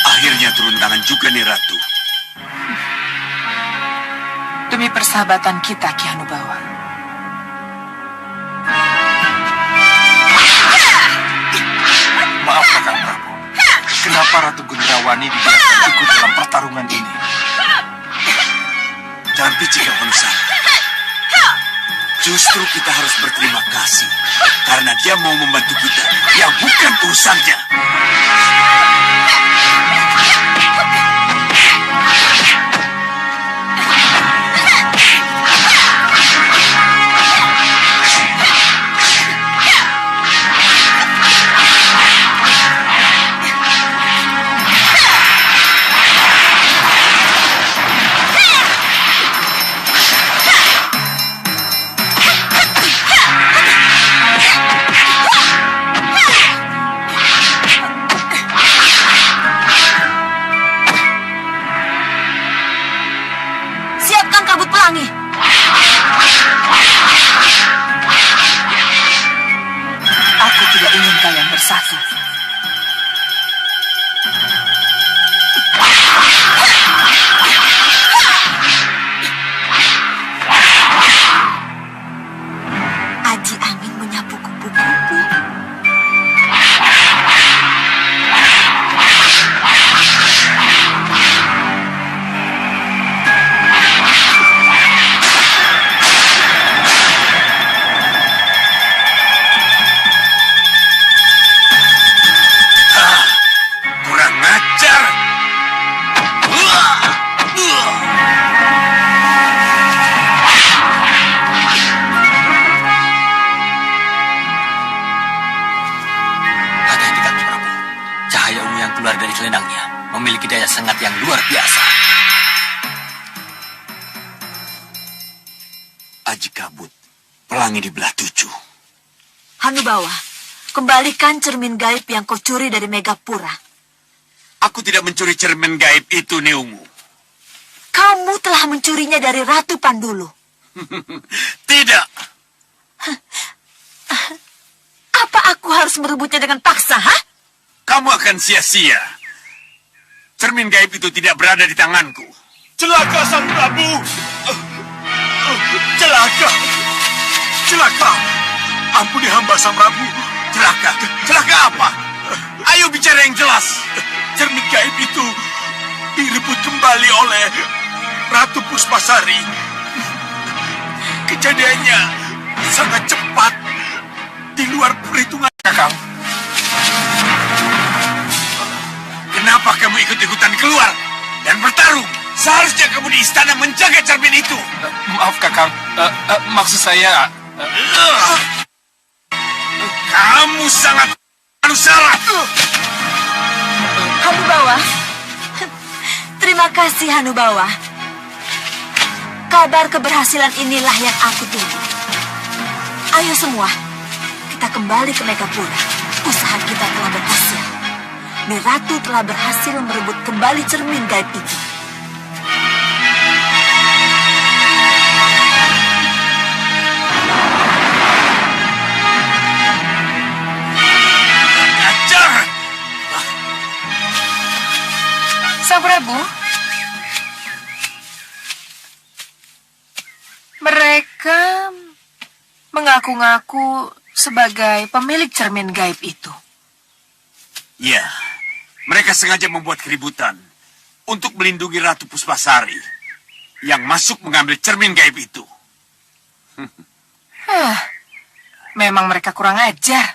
Akhirnya turun tangan juga nih Demi persahabatan kita, Ki Hanubawa. Maaf Kakang Prabu. Kenapa Ratu Gendrawani dibiarkan ikut dalam pertarungan ini? Jangan picik, Manusia. Justru kita harus berterima kasih karena dia mau membantu kita, yang bukan urusannya. Aku tidak ingin kalian bersatu. Aji Angin menyapu kupu-kupu. Kurang ajar. Hati-hati Kakang Prabu. Cahaya ungu yang keluar dari selendangnya memiliki daya sengat yang luar biasa. Aji Kabut, pelangi di belah tujuh. Hanubawa, kembalikan cermin gaib yang kau curi dari Megapura. Aku tidak mencuri cermin gaib itu, Neungu. Kamu telah mencurinya dari Ratu Pandulu. Tidak. Apa aku harus merebutnya dengan paksa, ha? Kamu akan sia-sia. Cermin gaib itu tidak berada di tanganku. Celaka Sang Prabu! Celaka! Celaka! Ampuni hamba Sang Prabu. Celaka? Celaka apa? Ayo bicara yang jelas. Cermin gaib itu direbut kembali oleh Ratu Puspasari. Kejadiannya sangat cepat, di luar perhitungan. Kakang, Kenapa kamu ikut-ikutan keluar dan bertarung? Seharusnya kamu di istana menjaga cermin itu. Maaf Kakang, maksud saya... Kamu sangat manusia. Hanubawa. Terima kasih, Hanubawa. Kabar keberhasilan inilah yang aku tunggu. Ayo semua, kita kembali ke Megapura. Usaha kita telah berhasil. Ratu telah berhasil merebut kembali cermin gaib itu. Sang Prabu, mereka mengaku-ngaku sebagai pemilik cermin gaib itu. Ya, mereka sengaja membuat keributan untuk melindungi Ratu Puspasari yang masuk mengambil cermin gaib itu. Memang mereka kurang ajar.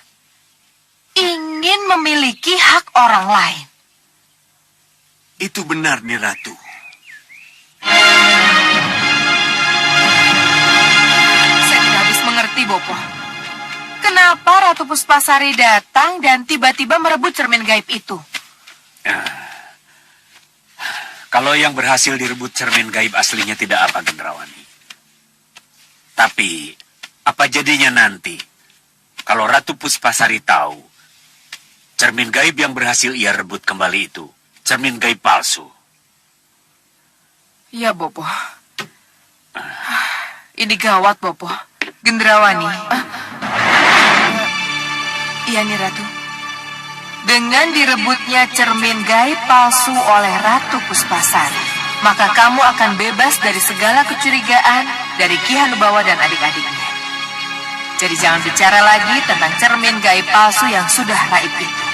Ingin memiliki hak orang lain. Itu benar, nih Ratu. Saya tidak habis mengerti, Bopo. Kenapa Ratu Puspasari datang dan tiba-tiba merebut cermin gaib itu? Kalau yang berhasil direbut cermin gaib aslinya tidak apa, Gendrawani. Tapi, apa jadinya nanti kalau Ratu Puspasari tahu cermin gaib yang berhasil ia rebut kembali itu cermin gaib palsu? Iya, Bopo. Ini gawat, Bopo. Gendrawani. Iya nih, Ratu. Dengan direbutnya cermin gaib palsu oleh Ratu Puspasari, maka kamu akan bebas dari segala kecurigaan dari Ki Hanubawa dan adik-adiknya. Jadi jangan bicara lagi tentang cermin gaib palsu yang sudah raib itu.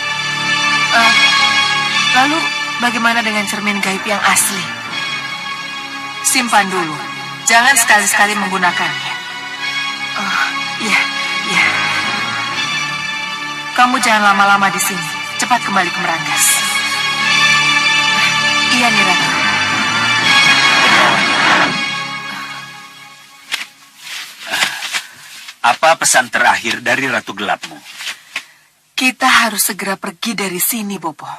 Lalu bagaimana dengan cermin gaib yang asli? Simpan dulu, jangan sekali-sekali menggunakannya. Iya. Kamu jangan lama-lama di sini. Cepat kembali ke Meranggas. Iya, Nyi Ratu. Apa pesan terakhir dari Ratu Gelapmu? Kita harus segera pergi dari sini, Bopo.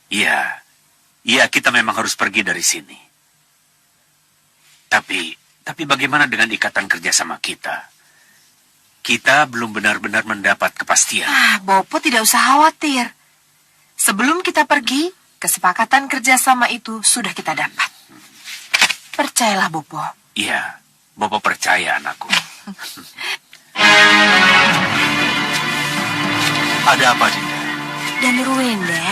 Iya, kita memang harus pergi dari sini. Tapi bagaimana dengan ikatan kerjasama kita? Kita belum benar-benar mendapat kepastian. Bopo tidak usah khawatir. Sebelum kita pergi, kesepakatan kerjasama itu sudah kita dapat. Percayalah, Bopo. Iya, Bopo percaya, anakku. Ada apa, Dinda? Danurwenda.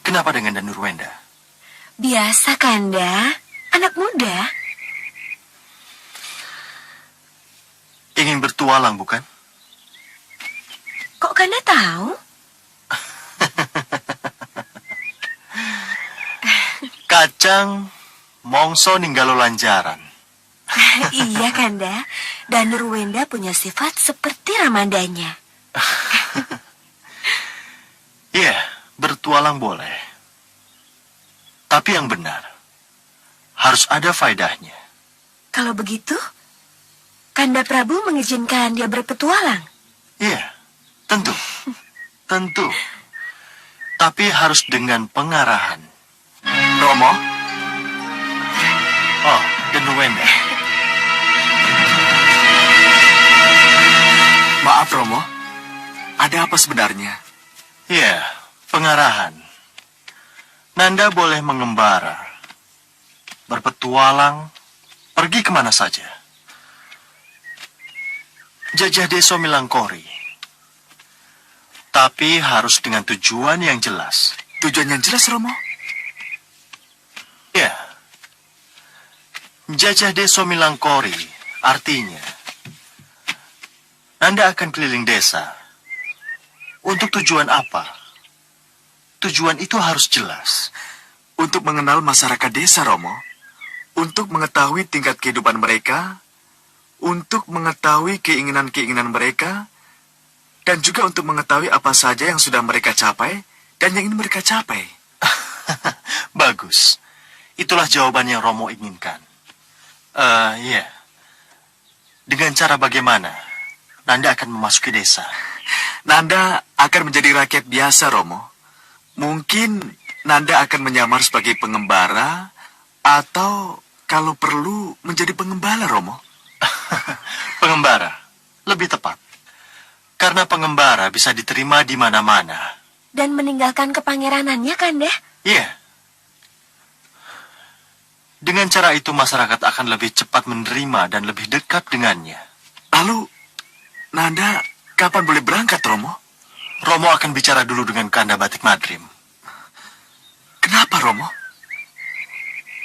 Kenapa dengan Danurwenda? Biasa, Kanda. Anak muda. Ingin bertualang, bukan? Kok Kanda tahu? Kacang, mongso ninggalo lanjaran. Iya, Kanda. Danurwenda punya sifat seperti Ramandanya. Iya, bertualang boleh. Tapi yang benar, harus ada faedahnya. Kalau begitu, Kanda Prabu mengizinkan dia berpetualang? Iya, tentu. Tentu. Tapi harus dengan pengarahan. Romo, Oh, Danurwenda. maaf Romo. Ada apa sebenarnya? Iya, pengarahan. Nanda boleh mengembara, berpetualang, pergi kemana saja. Jajah Deso Milangkori. Tapi harus dengan tujuan yang jelas. Tujuan yang jelas, Romo? Ya. Jajah Deso Milangkori artinya Anda akan keliling desa. Untuk tujuan apa? Tujuan itu harus jelas. Untuk mengenal masyarakat desa, Romo. Untuk mengetahui tingkat kehidupan mereka. Untuk mengetahui keinginan-keinginan mereka. Dan juga untuk mengetahui apa saja yang sudah mereka capai dan yang ingin mereka capai. Bagus. Itulah jawaban yang Romo inginkan. Iya. Dengan cara bagaimana Nanda akan memasuki desa? Nanda akan menjadi rakyat biasa, Romo. Mungkin Nanda akan menyamar sebagai pengembara atau kalau perlu menjadi pengembala, Romo. Pengembara, lebih tepat. Karena pengembara bisa diterima di mana-mana. Dan meninggalkan kepangeranannya, Kanda? Iya. Dengan cara itu masyarakat akan lebih cepat menerima dan lebih dekat dengannya. Lalu, Nanda kapan boleh berangkat, Romo? Romo akan bicara dulu dengan Kanda Batik Madrim. Kenapa, Romo?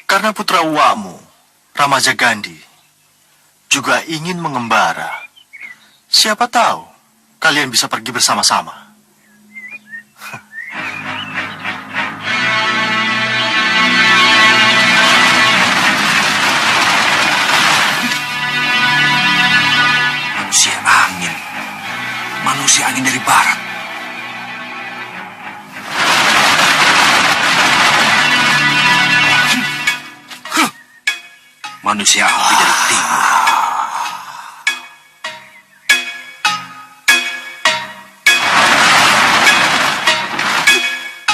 Karena putra uakmu, Ramaja Gandhi, juga ingin mengembara. Siapa tahu kalian bisa pergi bersama-sama. Manusia angin dari barat. Manusia api dari timur.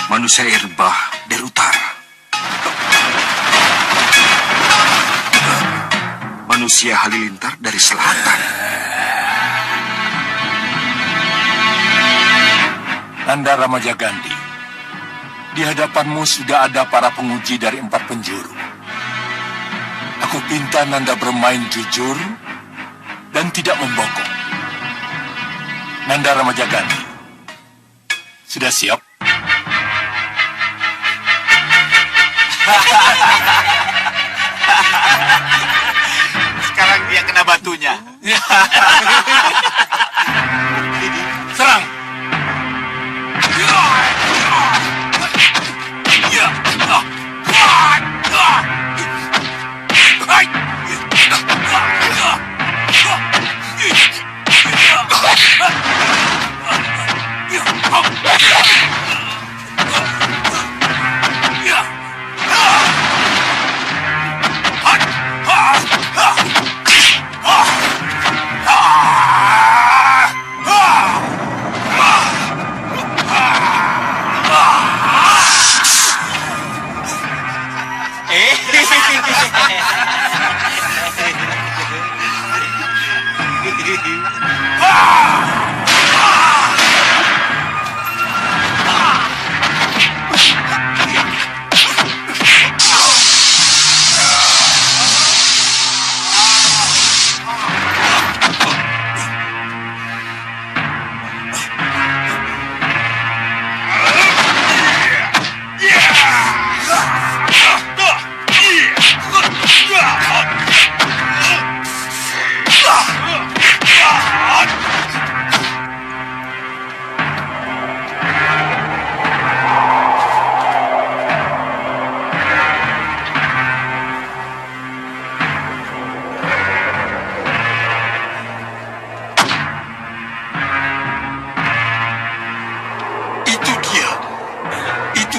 Manusia air bah dari utara. Manusia halilintar dari selatan. Nanda Ramaja Gandhi, di hadapanmu sudah ada para penguji dari 4 penjuru. Aku minta Nanda bermain jujur dan tidak membokong. Nanda Ramaja Gandhi, sudah siap? Sekarang dia kena batunya. Serang!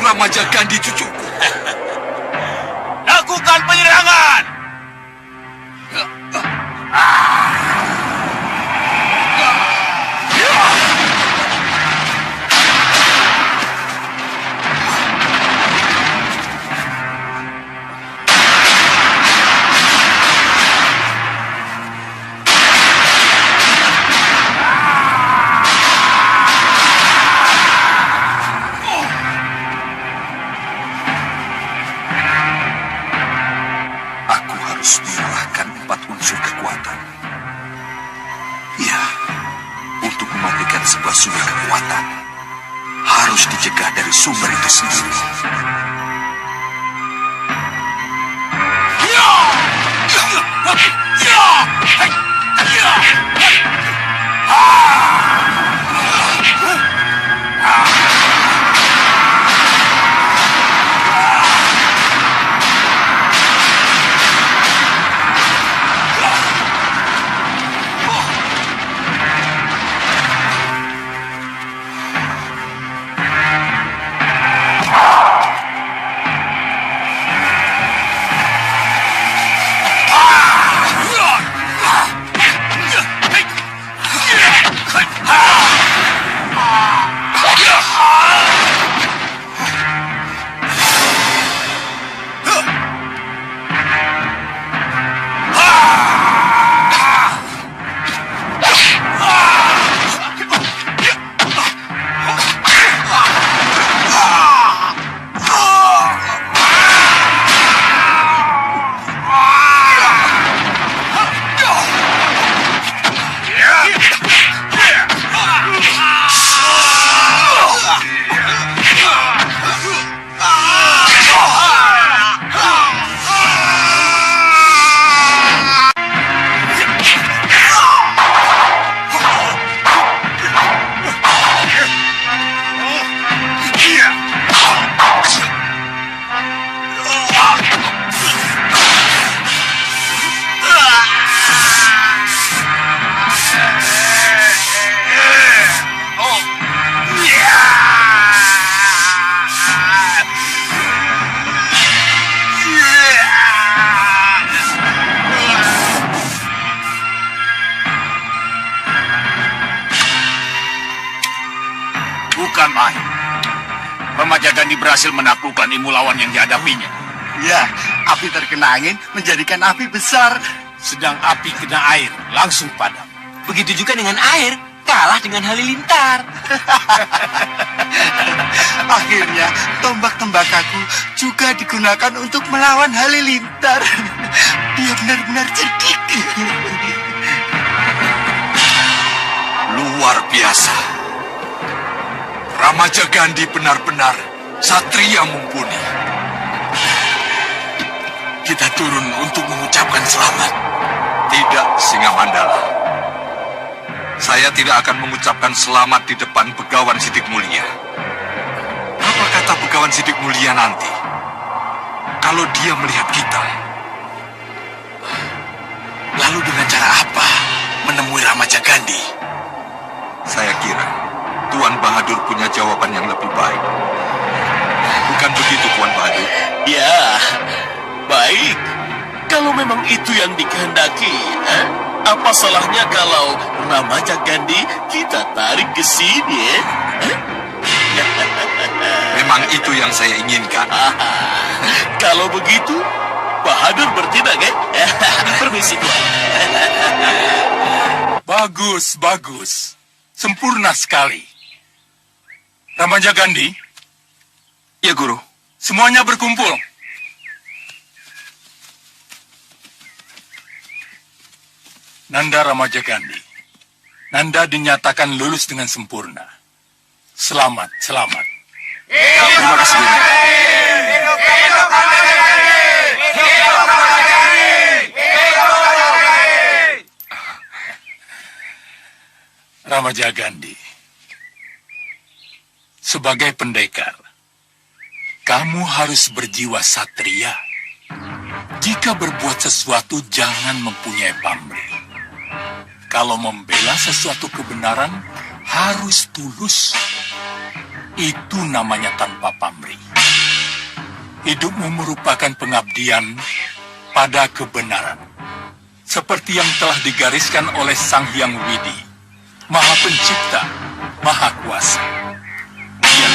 Ramajagandhi cucuku. Lakukan penyerangan! Sebuah sumber kekuatan harus dicegah dari sumber itu sendiri. Bukan main. Ramajagandhi berhasil menaklukkan ilmu lawan yang dihadapinya. Ya, api terkena angin menjadikan api besar. Sedang api kena air, langsung padam. Begitu juga dengan air, kalah dengan halilintar. Akhirnya, tombak tembakaku juga digunakan untuk melawan halilintar. Dia benar-benar cerdik. Luar biasa. Ramajagandhi benar-benar satria mumpuni. kita turun untuk mengucapkan selamat. Tidak, Singa Mandala. Saya tidak akan mengucapkan selamat di depan Begawan Sidik Mulia. Apa kata Begawan Sidik Mulia nanti? Kalau dia melihat kita. Lalu dengan cara apa menemui Ramaja Gandhi? Saya kira Tuan Bahadur punya jawaban yang lebih baik. Bukan begitu, Tuan Bahadur? Ya, baik. Kalau memang itu yang dikehendaki, apa salahnya kalau Ramaja Gandhi kita tarik ke sini, Memang itu yang saya inginkan. Kalau begitu, Bahadur bertindak, Permisi, Tuan. Bagus, bagus. Sempurna sekali. Ramaja Gandhi, Ya, Guru. semuanya berkumpul. Nanda Ramaja Gandhi. Nanda dinyatakan lulus dengan sempurna. Selamat, selamat. Terima kasih, Guru. Ramaja Gandhi, sebagai pendekar, kamu harus berjiwa satria. Jika berbuat sesuatu, jangan mempunyai pamrih. Kalau membela sesuatu kebenaran, harus tulus. Itu namanya tanpa pamrih. Hidupmu merupakan pengabdian pada kebenaran. Seperti yang telah digariskan oleh Sang Hyang Widi, Maha Pencipta, Maha Kuasa. Ya,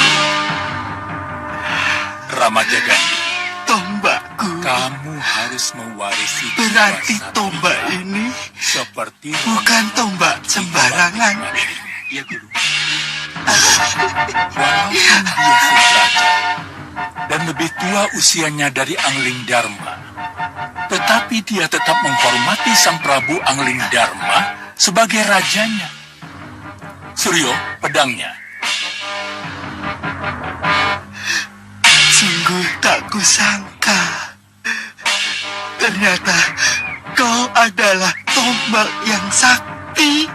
Ramaja Gandhi, Tombakku. kamu harus mewarisi Berarti jiwa tombak satria ini seperti bukan tombak sembarangan. Ya, Guru. Walaupun dia sederajat dan lebih tua usianya dari Angling Dharma, tetapi dia tetap menghormati Sang Prabu Angling Dharma sebagai rajanya. Suryo, pedangnya. Sungguh tak kusangka. Ternyata kau adalah tombak yang sakti.